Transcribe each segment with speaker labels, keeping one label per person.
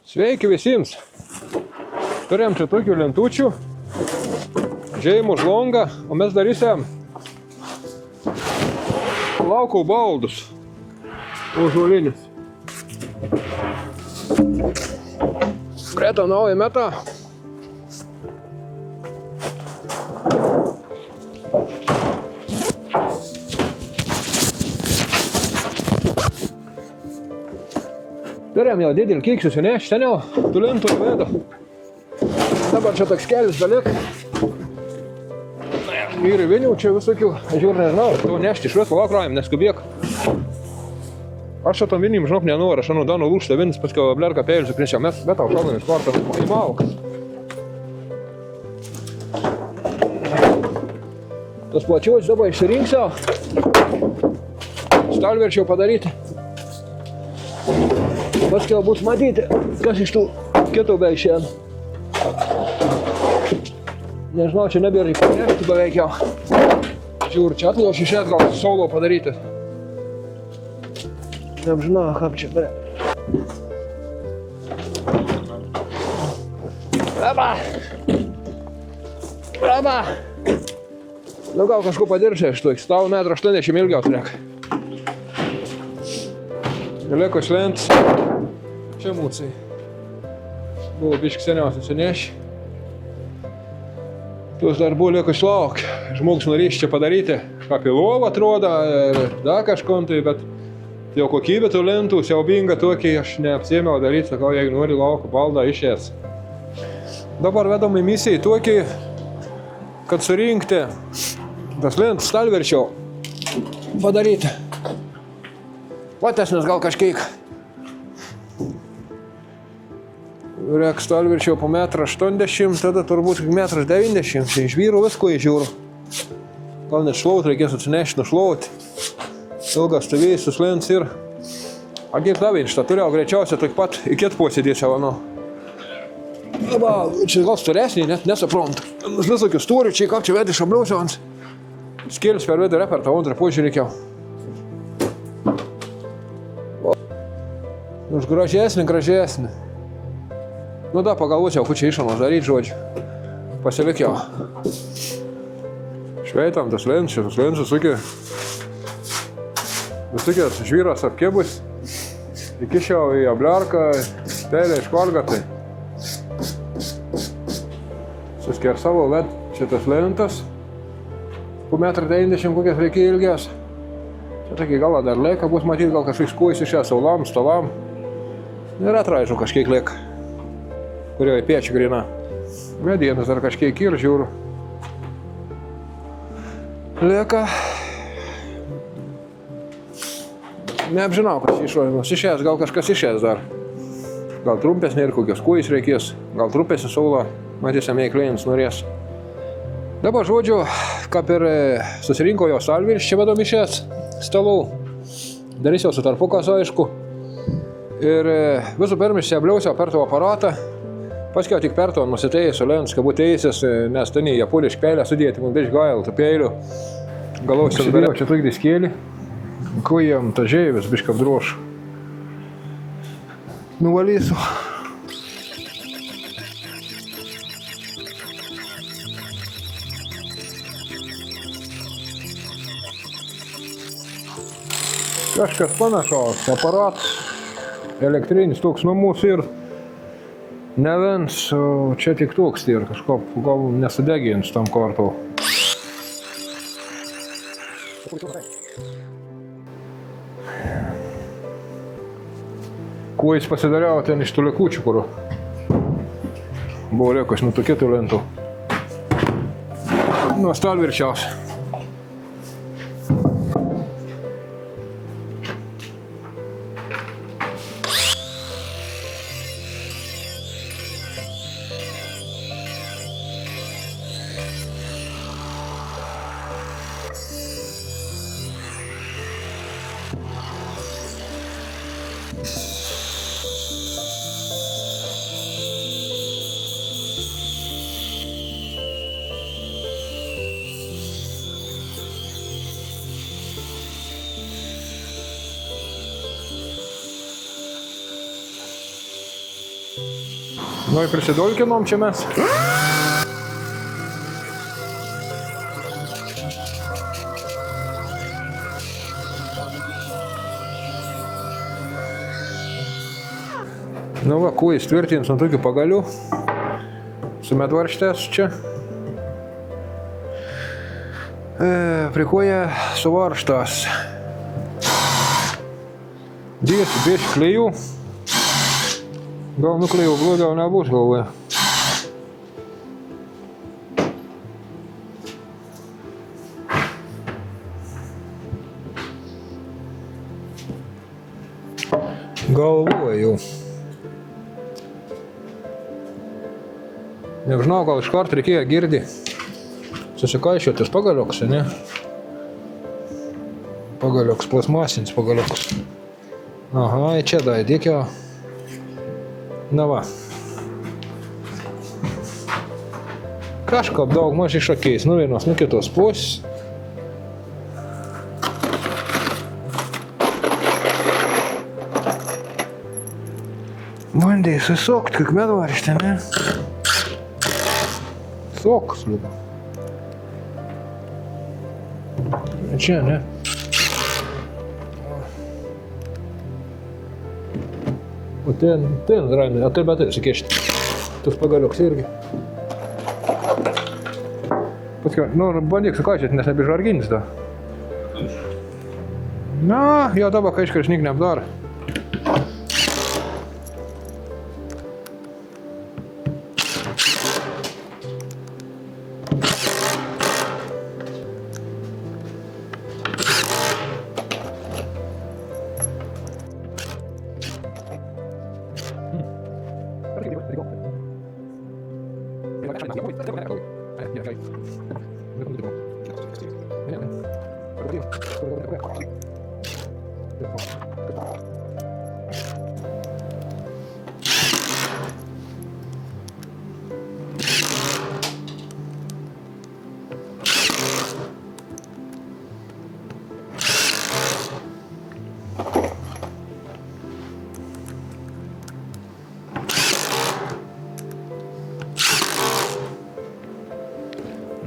Speaker 1: Sveiki visiems. Turėjom čia tokių lentučių. Žeimų žlongą, o mes darysim lauko baldus. Užuolinis. Greta naują metą. Turėjom jau didelį kikšius įnešti, ten jau tų lentų įvedu. Dabar čia toks kelias dalyk. Vyrai vinių čia visokių, žiūrų nežinau, tu nešti iš vis, palauk rajam, neskubėk. Aš šitam vinim, žinok, nenoriu, aš danu lūštą vinis, paskui blerką pėlžiu, prieš jau mes, bet tau šaldomis kortą į malką. Tas plačiuotis dabar išsirinksiu, stalverčiau padaryti. Paskui bus matyti, kas iš tų kitų be išėn. Nežinau, čia nebėra įpanešti beveik jau. Žiūrų, čia atloši išėt gal saulo padaryti. Neapžinau, kaip čia darė. Eba! Eba! Nu gal kažko padirbsiu iš tų, tau 1,80 m ilgiaus rek. Liko šlentas. Čia mūsai. Buvo biški seniausiai suneši. Tuos dar buvo liko išlauk. Žmogus norės čia padaryti. Apie lovą atrodo ir dar kažkom tai, bet jau kokybė tų lentų, siaubinga tokį, aš neapsėmiau daryti, sakau, jeigu nori lauko baldą išės. Dabar vedam į misiją tokį, kad surinkti tas lentas stalverčiau padaryti. Platesnis gal kažkiek. Rek stalverčiau po 1,80 m, tada turbūt 1,90 m. Iš vyrų visko įžiūrų. Gal net šlaut reikės atsinešti, nušlauti. Ilgas stovėjusius lents ir... A kiek davė šitą turėjau greičiausiai tik pat į kitą posėdėčią, manau. Aba, čia gal storesnį, net nesuprantu. Visokių storių, čia kaip čia vedė šabliausiams. Skėlis per vedį repertą, antrą požiūrį reikėjo. Už gražesnį. Nu da, pagalvosiu, kur čia išamas daryti, žodžiu. Pasilikiau. Šveitam tas lenčius suki. Visukės žvyras apkėbus. Įkišiau į ablerką, pelę iškolgą tai. Suskersavo ved šitas lentas. Po 1,90 m kokias reikia ilgės. Čia tokį galą dar laika bus matyti, gal kažkaip skūjus išė saulam, stolam. Ir atraižu kažkiek lieka. Kurio į piečių grina. Medienas dar kažkiek ir žiūriu. Lieka. Neapžinau, kas išrojimas. Išės, gal kažkas išės dar. Gal trumpesnė ir kokios kūjus reikės. Gal trumpesnė saula. Matysim, jei klientas norės. Dabar žodžiu, kaip ir susirinko jo stalvirš, čia vedom išės stalų. Darysiu su tarpukas, aišku. Ir visų pirma išsiabliausiu per tą aparatą. Paskiau tik per to nusiteisiu lents, kad būtų teisės, nes ten į japulį išpelę sudėti, man biškai gaila tų peilių. Galausiu atdarėjau čia tokį diskėlį, kojam tą žėvis biškai apdrošu. Nuvalysiu. Kažkas panašaus, aparatas, elektrinis toks namus ir ne viens, čia tik toks ir kažko gal nesudegins tam kartu. Kuo jis pasidariavo ten iš tų likučių, kur buvo liekos nuo tų kitų lentų. Nuo stalvirčiaus. Nu, prisidolkinom čia mes. Nu va, kūjais tvirtins ant tokių pagalių. Su medvarštės čia. Prikoja suvaržtas. Dėsiu biškį klėjų. Gal nuklėjau, blogiau nebus galvoje. Galvoju. Nežinau, gal iš karto reikėjo girdi susikaišiotis pagalioks, ne? Pagalioks, plasmasinis pagalioks. Aha, čia dai, dėkio. Na va. Kažkaip daug mažai šakiais, nu vienos, nu kitos pusės. Bandai susokt, kaip medvarštė, ne? Sok, sliuba. Čia, ne? O ten raimė, a tai betai sikešti. Tas pagaliuks irgi. Paskui, nu, bandyk sukaičiat, nes nebežargins da. Na, jau dabar kažkas nik neapdara.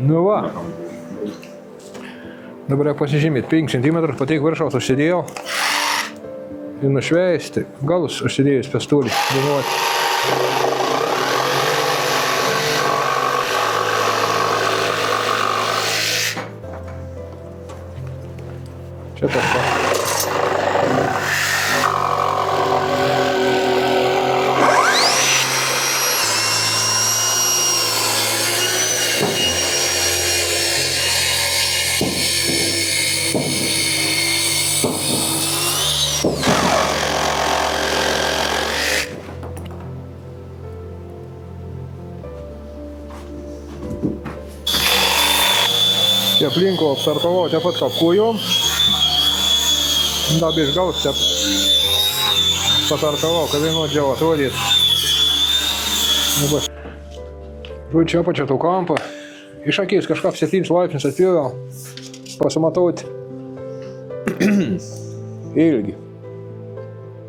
Speaker 1: Nu va. Dabar reikia pasižymėti 5 cm, pateik viršaus užsidėjau ir nušveisti, galus užsidėjus pestulį, dainuoti. Čia tas pa. Čia aplinko apsartavau taip pat kaip kūjom. Dabar išgaus čia pasartavau, kad vienodžiau atrodyt. Čia pačia tų kampą. Iš akės kažką 7 laipsnius atpjūviau. Pasimatauti ilgį.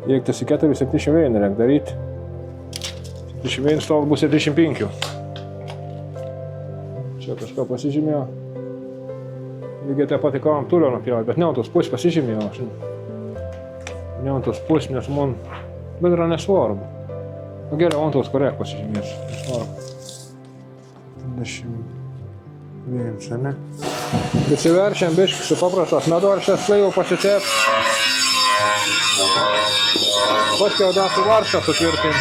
Speaker 1: Jeigu tas į 4,71 reikia daryti. 71 stovas bus 75. Čia kažką pasižymėjau. Lygiai taip pat į kavam tulio nupjauju, bet ne ant tos pusės pasižymėjau. Ne ant tos pusės, nes man yra nesvarbu. O geriau ant tos korek pasižymėsiu. Nesvarbu. 21, ne? Prisiverčiam biškį su paprastos medvarštės klėjų pasitep. Paskiau dar su varštą sutvirtim.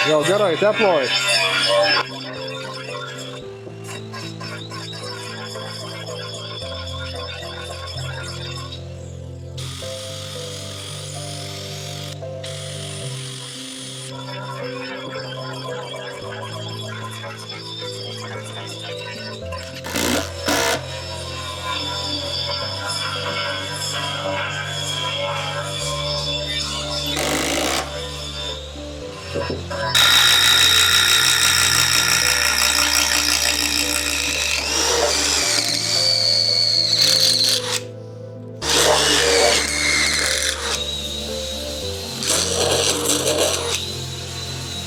Speaker 1: Jau gerai, teploji.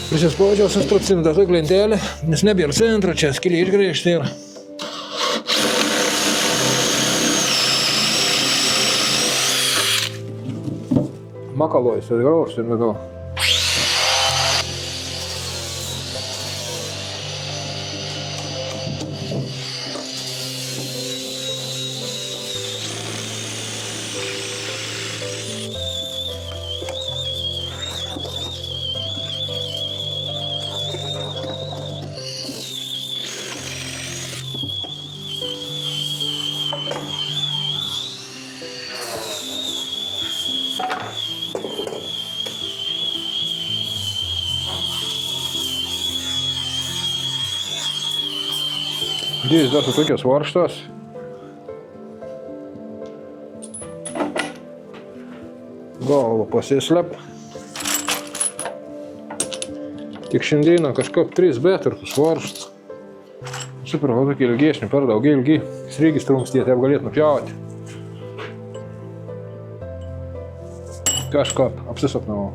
Speaker 1: Prisispaudžiau 100% tokį lentelę, nes nebėra centro, čia skylė išgriežta ir. Makalojus ir graus ir vėliau. Здесь даже tokios varžtos. Galva pasislep. Tik šiandieną kažkaip 3 metrus varžtos. Super, va tokie ilgesni, per daug ilgi. Srygis trumstėti, jau galėtų nupjauti. Kažkaip apsisapnavau.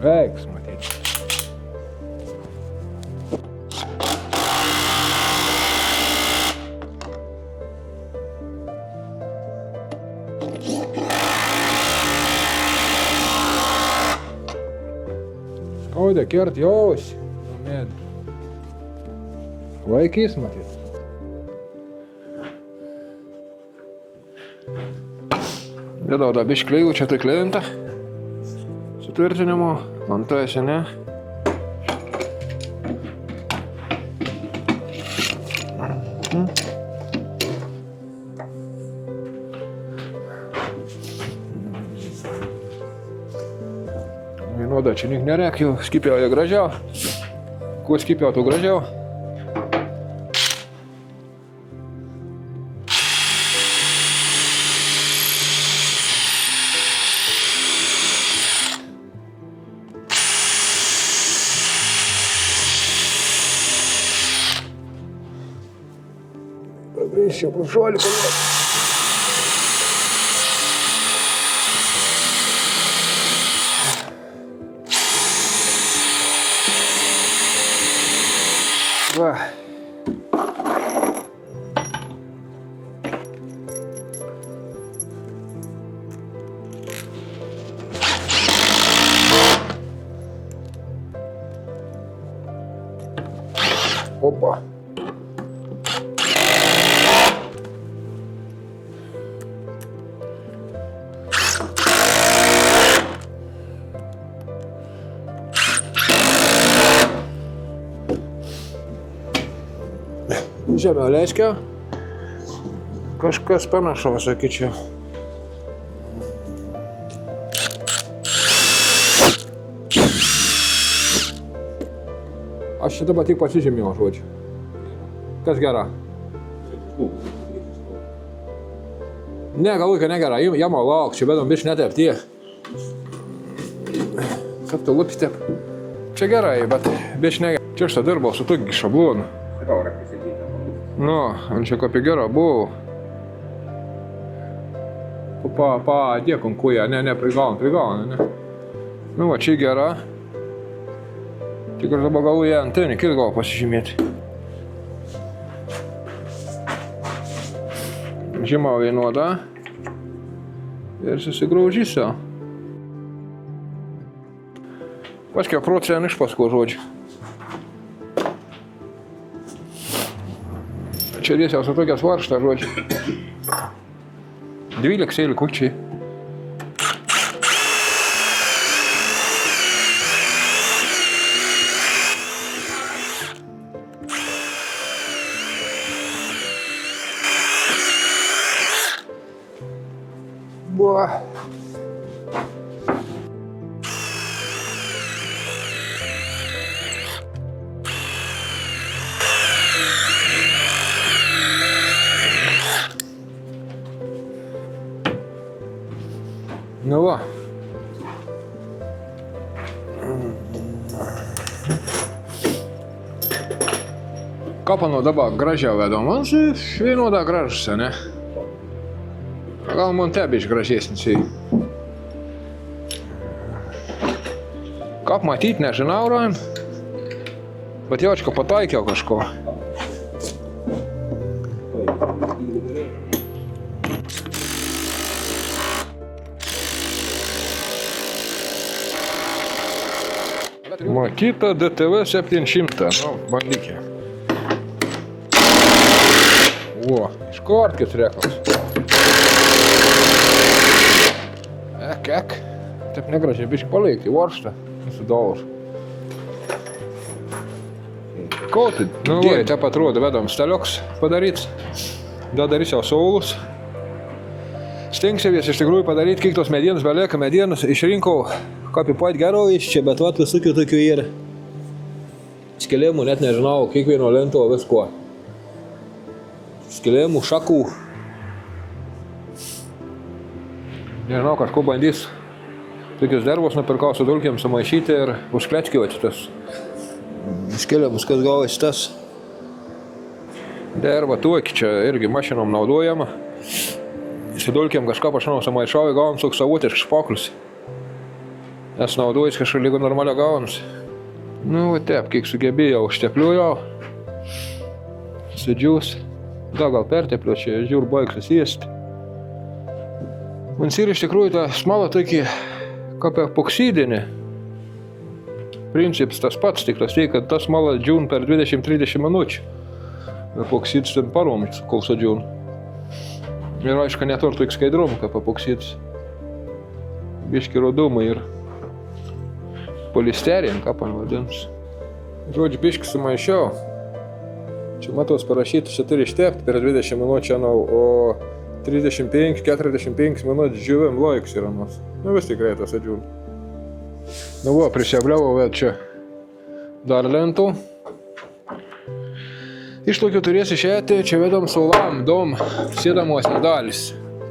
Speaker 1: Veiks, matyti. Skaudė kert jausi. Laikys, matyti. Dėdau da bišklių čia tai klintą. Sutvirtinimo, montuojasi, ne? Vienoda čia nik nerek, jau skipėjo gražiau. Kuo skipėjo, to gražiau. Pagrįščiau pušuolį paliek. Va. Opa. Žemiau leiskio. Kažkas panašaus, sakyčiau. Aš čia dabar tik pasižymėjau žodžiu. Kas gera? Ne, gal laiką negera, jamo lauk, čia bedom biškį netep tie. Kaip tu lupti tep? Čia gerai, bet biškį negera. Čia aš tą dirbau su tokiu šablonu. Nu, он čia kaip gera buvo. Padėkom kują, ne, prigauna, ne. Nu, va, čia gera. Tik aš dabar galvoju, ją antenį, kitą gal pasižymėti. Žemiau vienoda. Ir susigraužysiu. Paskiau procent iš paskui žodžiu. Čia dėsiausia tokias varžtas žodžiu. 12 sėlių kučiai. Nu va. Kapano dabar gražiau vedam. Man vienodā gražas, ne? Gal man te bišķi gražesnis. Kap matīt nežinau, Raim. Bet jauč, ka pataikiau kažko. Makita DTV 700. Nu, bandykė. O, iš kortkis reklas. Ek. Taip negražiai bišķi paliekti varštą. Sudauž. Ko tu? Nu, vai, te pat roda vedam staliuks padaryts. Da darys jau saulus. Stengsiavies iš tikrųjų padaryti, kiek tos medienos belieka. Medienos išrinkau kapipuot gero iš čia, bet vat visokių tokių yra. Skėlimų net nežinau, kiekvieno lento visko. Skėlimų, šakų. Nežinau, kažko bandys. Tokius dervos nupirkau su dulkėm sumaišyti ir užklečkiuoti tas skėlimus, kas gavosi tas. Derva tuoki, čia irgi mašinom naudojama. Su dulkėm kažką pašanau sumaišau ir gavom toks savotiškas špaklius. Nes naudojus kažką lygu normalio gaunus. Nu, va taip, kiek sugebėjau, užtepliu Sudžiūs. Da, gal pertepliu, čia žiūr baigsiu siesti. Man ir iš tikrųjų ta smala tokį kaip epoksidinį. Principas tas pats, tik tas tai, kad ta smala džiūn per 20-30 minučių. Epoksidas ten paromits, kol sudžiūn. Ir aišku, netur toks skaidrumų, kaip epoksidas. Biški rodumai ir polisterin, ką pan vadins. Žodžiu, biški sumaišiau. Čia matos parašyti, čia turi ištepti per 20 minučių, o 35-45 minučių džiūvim laiks yra nors. Nu vis tik greitas atdžiūn. Nu va, prisiabliavau vėl čia dar lentų. Išlaukiu turės išėti, čia vedam saulam, dom, sėdamosnės dalis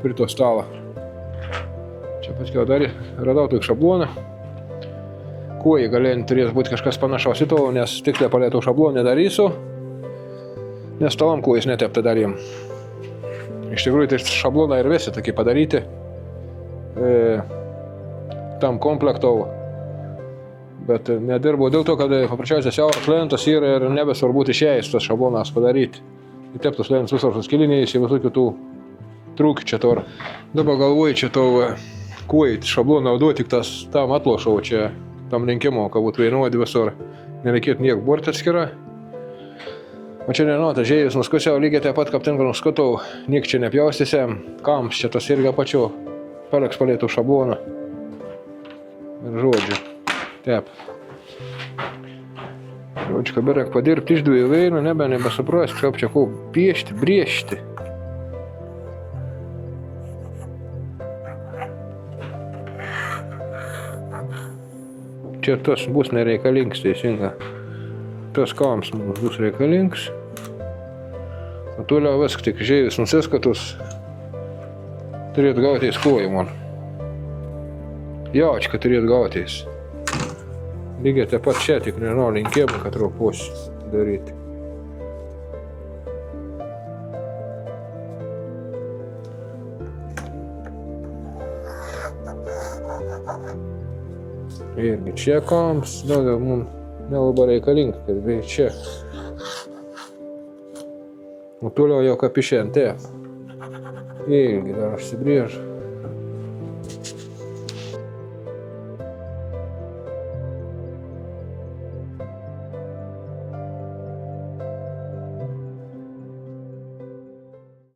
Speaker 1: prie to stalo. Čia paskiau dar radau tokį šabloną. Kuojai galėjant turės būti kažkas panašaus į to, nes tiksliai palėtų šablonę darysiu. Nes talam kuojais netepta darym. Iš tikrųjų, tai šabloną ir visi tokie padaryti. Tam komplektau. Bet nedirbau dėl to, kad paprasčiausiai siauras lentas yra ir nebesvarbu išėjęs tas šablonas padaryti. Įteptus lentas visur suskilinėjus į visų kitų trūkių čia to. Dabar galvoju, čia to kuojai šabloną naudoti, tik tas tam atlošau čia tam rinkimo, kad būtų vienuodi visur. Nereikėtų niek burti atskira. O čia nežinau, tas žėjus nuskusiau lygiai taip pat, kaip ten nuskutau, niek čia nepjaustysiam, kams čia tas irgi apačiu, paliks palėtų šabloną. Ir žodžiu, taip. Žodžiu, kad bereik padirbti iš dviejų veinų, nebesuprast, kaip čia ko piešti, briežti. Čia tas bus nereikalingas, teisinga. Tas kams mums bus reikalingas. O toliau visk tik žėjus nusiskatus turėtų gautis kojų man. Jaučka turėtų gautis. Lygiai taip pat čia tik nežinau linkėjimą, kad raupos daryti. Irgi čia kams, daugiau mums nelabai reikalinga, kad beje čia. O toliau jau kaip išėjant taip. Irgi dar užsibrėžu.